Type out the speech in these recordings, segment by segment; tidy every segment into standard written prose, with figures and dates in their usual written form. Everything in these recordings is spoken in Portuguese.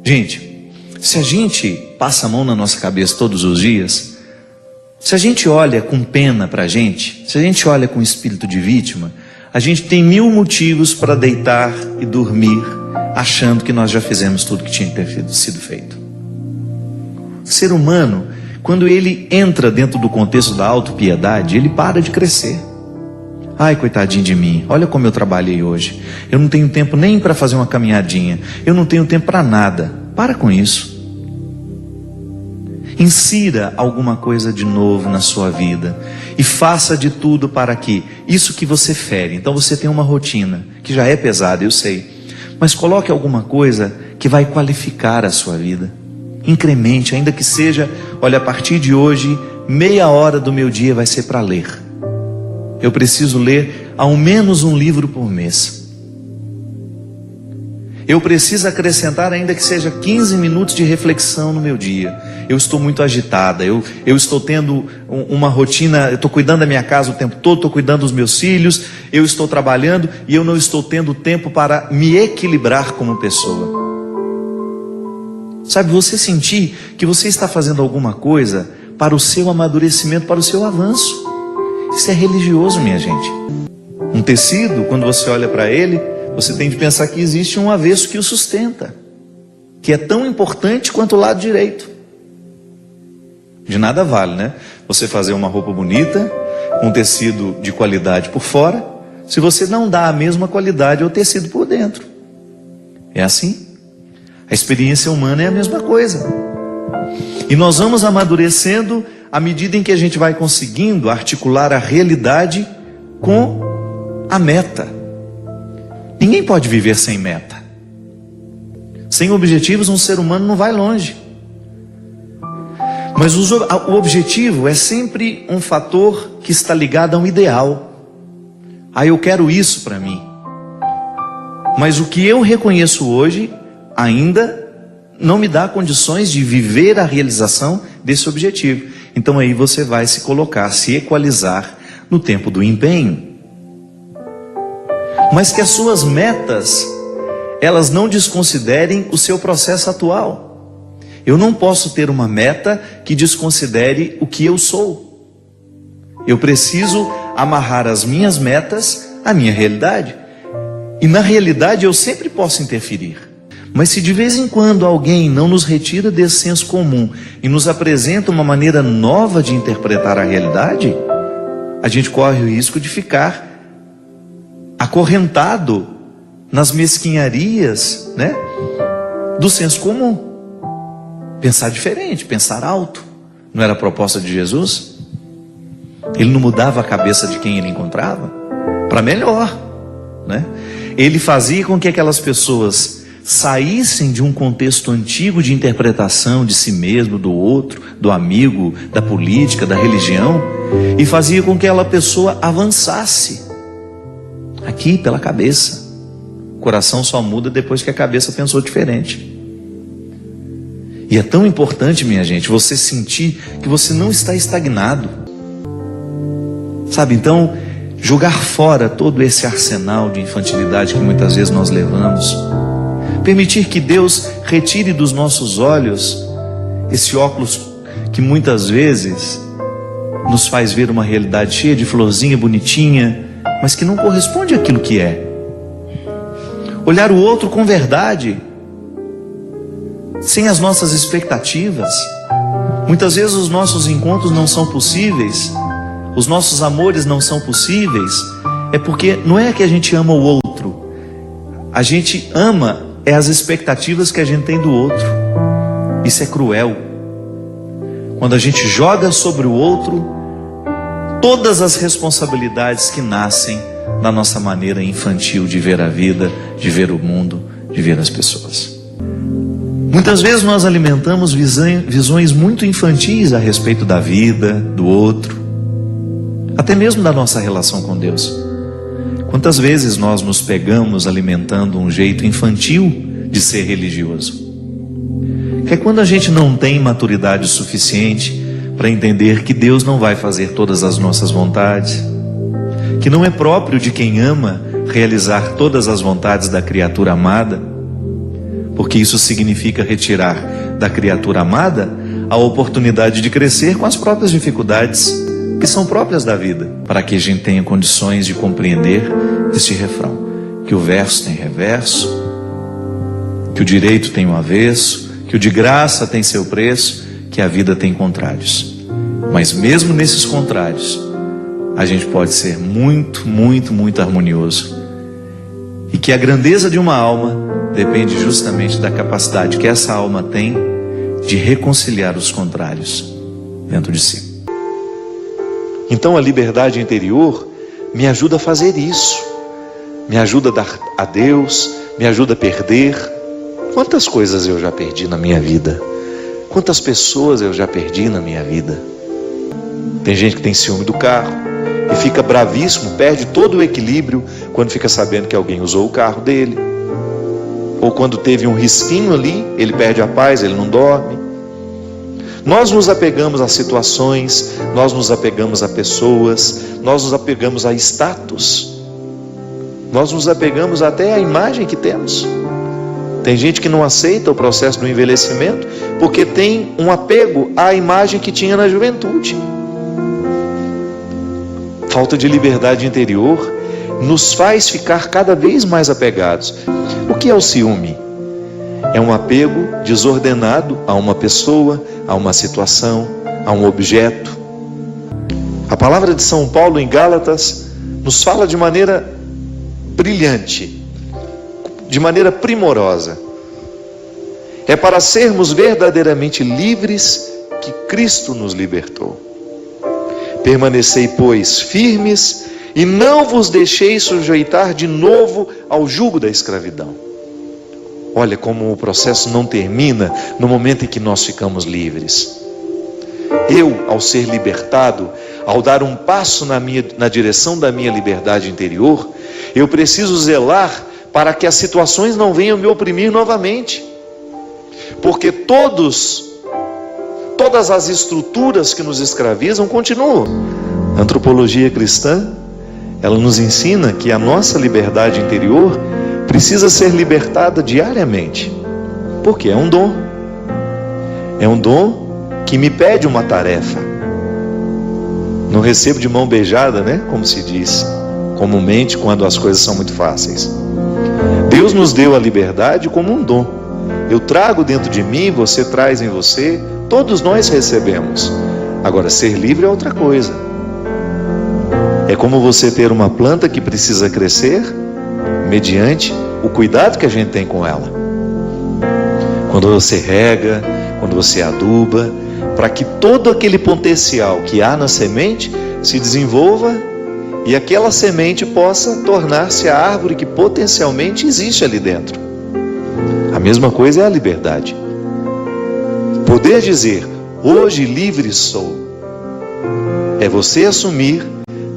Gente, se a gente passa a mão na nossa cabeça todos os dias, se a gente olha com pena pra gente, se a gente olha com espírito de vítima, a gente tem 1000 motivos para deitar e dormir, achando que nós já fizemos tudo que tinha que ter sido feito. O ser humano, quando ele entra dentro do contexto da autopiedade, ele para de crescer. Ai, coitadinho de mim, olha como eu trabalhei hoje. Eu não tenho tempo nem para fazer uma caminhadinha. Eu não tenho tempo para nada. Para com isso. Insira alguma coisa de novo na sua vida. E faça de tudo para que isso que você fere. Então você tem uma rotina, que já é pesada, eu sei. Mas coloque alguma coisa que vai qualificar a sua vida. Incremente, ainda que seja, olha, a partir de hoje, meia hora do meu dia vai ser para ler. Eu preciso ler ao menos um livro por mês. Eu preciso acrescentar, ainda que seja 15 minutos de reflexão no meu dia. Eu estou muito agitada, eu estou tendo uma rotina, eu estou cuidando da minha casa o tempo todo, estou cuidando dos meus filhos, eu estou trabalhando e eu não estou tendo tempo para me equilibrar como pessoa. Sabe, você sentir que você está fazendo alguma coisa para o seu amadurecimento, para o seu avanço. Isso é religioso, minha gente. Um tecido, quando você olha para ele, você tem de pensar que existe um avesso que o sustenta, que é tão importante quanto o lado direito. De nada vale, né? Você fazer uma roupa bonita, um tecido de qualidade por fora, se você não dá a mesma qualidade ao tecido por dentro. É assim. A experiência humana é a mesma coisa. E nós vamos amadurecendo à medida em que a gente vai conseguindo articular a realidade com a meta. Ninguém pode viver sem meta. Sem objetivos, um ser humano não vai longe. Mas o objetivo é sempre um fator que está ligado a um ideal. Ah, eu quero isso para mim. Mas o que eu reconheço hoje ainda não me dá condições de viver a realização desse objetivo. Então aí você vai se colocar, se equalizar no tempo do empenho. Mas que as suas metas, elas não desconsiderem o seu processo atual. Eu não posso ter uma meta que desconsidere o que eu sou. Eu preciso amarrar as minhas metas à minha realidade. E na realidade eu sempre posso interferir. Mas se de vez em quando alguém não nos retira desse senso comum e nos apresenta uma maneira nova de interpretar a realidade, a gente corre o risco de ficar acorrentado nas mesquinharias, né, do senso comum. Pensar diferente, pensar alto. Não era a proposta de Jesus? Ele não mudava a cabeça de quem ele encontrava para melhor, né? Ele fazia com que aquelas pessoas saíssem de um contexto antigo de interpretação de si mesmo, do outro, do amigo, da política, da religião, e fazia com que aquela pessoa avançasse aqui pela cabeça. O coração só muda depois que a cabeça pensou diferente. E é tão importante, minha gente, você sentir que você não está estagnado. Sabe, então, jogar fora todo esse arsenal de infantilidade que muitas vezes nós levamos. Permitir que Deus retire dos nossos olhos esse óculos que muitas vezes nos faz ver uma realidade cheia de florzinha bonitinha, mas que não corresponde àquilo que é. Olhar o outro com verdade, sem as nossas expectativas. Muitas vezes os nossos encontros não são possíveis, os nossos amores não são possíveis, é porque não é que a gente ama o outro, a gente ama as expectativas que a gente tem do outro. Isso é cruel. Quando a gente joga sobre o outro todas as responsabilidades que nascem da nossa maneira infantil de ver a vida, de ver o mundo, de ver as pessoas. Muitas vezes nós alimentamos visões muito infantis a respeito da vida, do outro, até mesmo da nossa relação com Deus. Quantas vezes nós nos pegamos alimentando um jeito infantil de ser religioso? Que é quando a gente não tem maturidade suficiente para entender que Deus não vai fazer todas as nossas vontades, que não é próprio de quem ama realizar todas as vontades da criatura amada, porque isso significa retirar da criatura amada a oportunidade de crescer com as próprias dificuldades que são próprias da vida, para que a gente tenha condições de compreender este refrão, que o verso tem reverso, que o direito tem um avesso, que o de graça tem seu preço, que a vida tem contrários. Mas mesmo nesses contrários, a gente pode ser muito, muito, muito harmonioso. E que a grandeza de uma alma depende justamente da capacidade que essa alma tem de reconciliar os contrários dentro de si. Então a liberdade interior me ajuda a fazer isso. Me ajuda a dar a Deus, me ajuda a perder. Quantas coisas eu já perdi na minha vida? Quantas pessoas eu já perdi na minha vida? Tem gente que tem ciúme do carro e fica bravíssimo, perde todo o equilíbrio quando fica sabendo que alguém usou o carro dele. Ou quando teve um risquinho ali, ele perde a paz, ele não dorme. Nós nos apegamos a situações, nós nos apegamos a pessoas, nós nos apegamos a status, nós nos apegamos até à imagem que temos. Tem gente que não aceita o processo do envelhecimento porque tem um apego à imagem que tinha na juventude. Falta de liberdade interior nos faz ficar cada vez mais apegados. O que é o ciúme? É um apego desordenado a uma pessoa, a uma situação, a um objeto. A palavra de São Paulo em Gálatas nos fala de maneira brilhante, de maneira primorosa. É para sermos verdadeiramente livres que Cristo nos libertou. Permanecei, pois, firmes e não vos deixeis sujeitar de novo ao jugo da escravidão. Olha como o processo não termina no momento em que nós ficamos livres. Eu, ao ser libertado, ao dar um passo na direção da minha liberdade interior, eu preciso zelar para que as situações não venham me oprimir novamente. Porque todas as estruturas que nos escravizam continuam. A antropologia cristã, ela nos ensina que a nossa liberdade interior precisa ser libertada diariamente. Porque é um dom. É um dom que me pede uma tarefa. Não recebo de mão beijada, né? Como se diz comumente quando as coisas são muito fáceis. Deus nos deu a liberdade como um dom. Eu trago dentro de mim, você traz em você, todos nós recebemos. Agora, ser livre é outra coisa. É como você ter uma planta que precisa crescer mediante o cuidado que a gente tem com ela. Quando você rega, quando você aduba, para que todo aquele potencial que há na semente se desenvolva e aquela semente possa tornar-se a árvore que potencialmente existe ali dentro. A mesma coisa é a liberdade. Poder dizer, hoje livre sou, é você assumir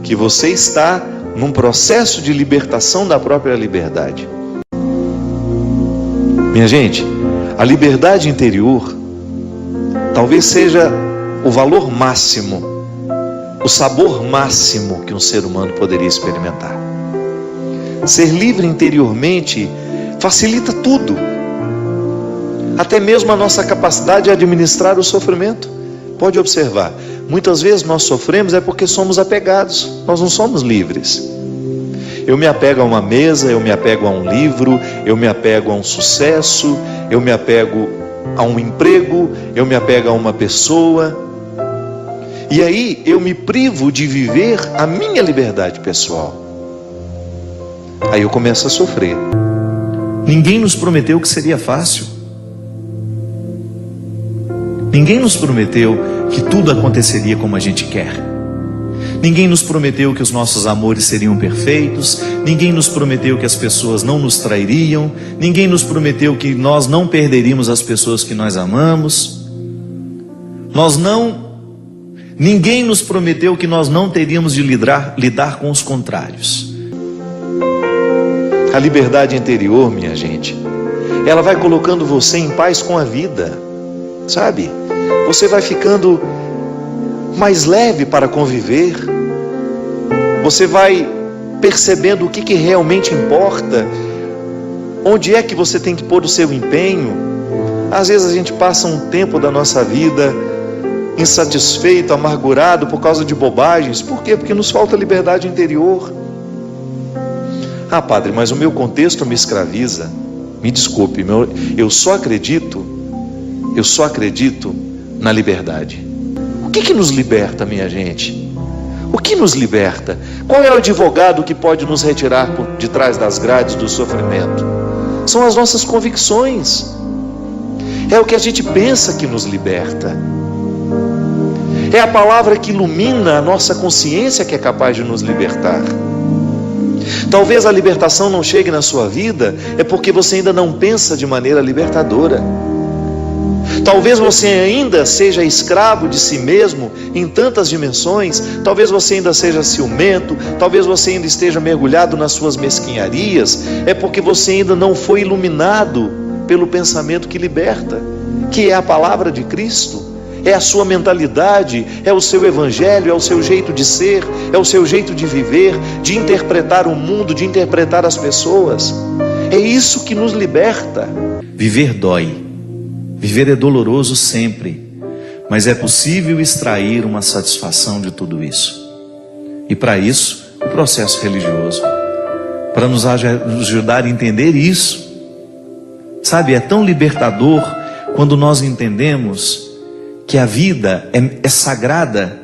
que você está num processo de libertação da própria liberdade. Minha gente, a liberdade interior talvez seja o valor máximo, o sabor máximo que um ser humano poderia experimentar. Ser livre interiormente facilita tudo, até mesmo a nossa capacidade de administrar o sofrimento. Pode observar, muitas vezes nós sofremos é porque somos apegados, nós não somos livres. Eu me apego a uma mesa, eu me apego a um livro, eu me apego a um sucesso, eu me apego a um emprego, eu me apego a uma pessoa. E aí eu me privo de viver a minha liberdade pessoal. Aí eu começo a sofrer. Ninguém nos prometeu que seria fácil. Ninguém nos prometeu que tudo aconteceria como a gente quer. Ninguém nos prometeu que os nossos amores seriam perfeitos. Ninguém nos prometeu que as pessoas não nos trairiam. Ninguém nos prometeu que nós não perderíamos as pessoas que nós amamos. Ninguém nos prometeu que nós não teríamos de lidar com os contrários. A liberdade interior, minha gente, ela vai colocando você em paz com a vida, sabe? Você vai ficando mais leve para conviver. Você vai percebendo o que realmente importa. Onde é que você tem que pôr o seu empenho? Às vezes a gente passa um tempo da nossa vida insatisfeito, amargurado por causa de bobagens. Por quê? Porque nos falta liberdade interior. Ah, padre, mas o meu contexto me escraviza. Me desculpe, eu só acredito na liberdade. O que nos liberta, minha gente? O que nos liberta? Qual é o advogado que pode nos retirar de trás das grades do sofrimento? São as nossas convicções. É o que a gente pensa que nos liberta. É a palavra que ilumina a nossa consciência que é capaz de nos libertar. Talvez a libertação não chegue na sua vida, é porque você ainda não pensa de maneira libertadora. Talvez você ainda seja escravo de si mesmo em tantas dimensões. Talvez você ainda seja ciumento. Talvez você ainda esteja mergulhado nas suas mesquinharias. É porque você ainda não foi iluminado pelo pensamento que liberta, que é a palavra de Cristo. É a sua mentalidade, é o seu evangelho, é o seu jeito de ser, é o seu jeito de viver, de interpretar o mundo, de interpretar as pessoas. É isso que nos liberta. Viver dói. Viver é doloroso sempre, mas é possível extrair uma satisfação de tudo isso. E para isso, o processo religioso, para nos ajudar a entender isso. Sabe, é tão libertador quando nós entendemos que a vida é sagrada,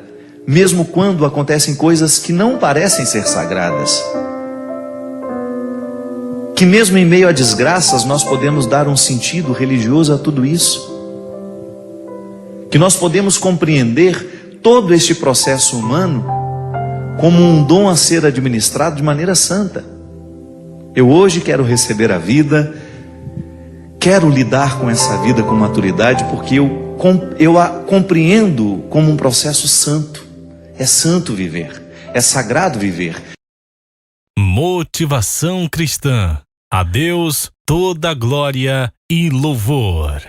mesmo quando acontecem coisas que não parecem ser sagradas. Que mesmo em meio a desgraças nós podemos dar um sentido religioso a tudo isso. Que nós podemos compreender todo este processo humano como um dom a ser administrado de maneira santa. Eu hoje quero receber a vida, quero lidar com essa vida com maturidade, porque eu a compreendo como um processo santo. É santo viver, é sagrado viver. Motivação cristã. A Deus toda glória e louvor.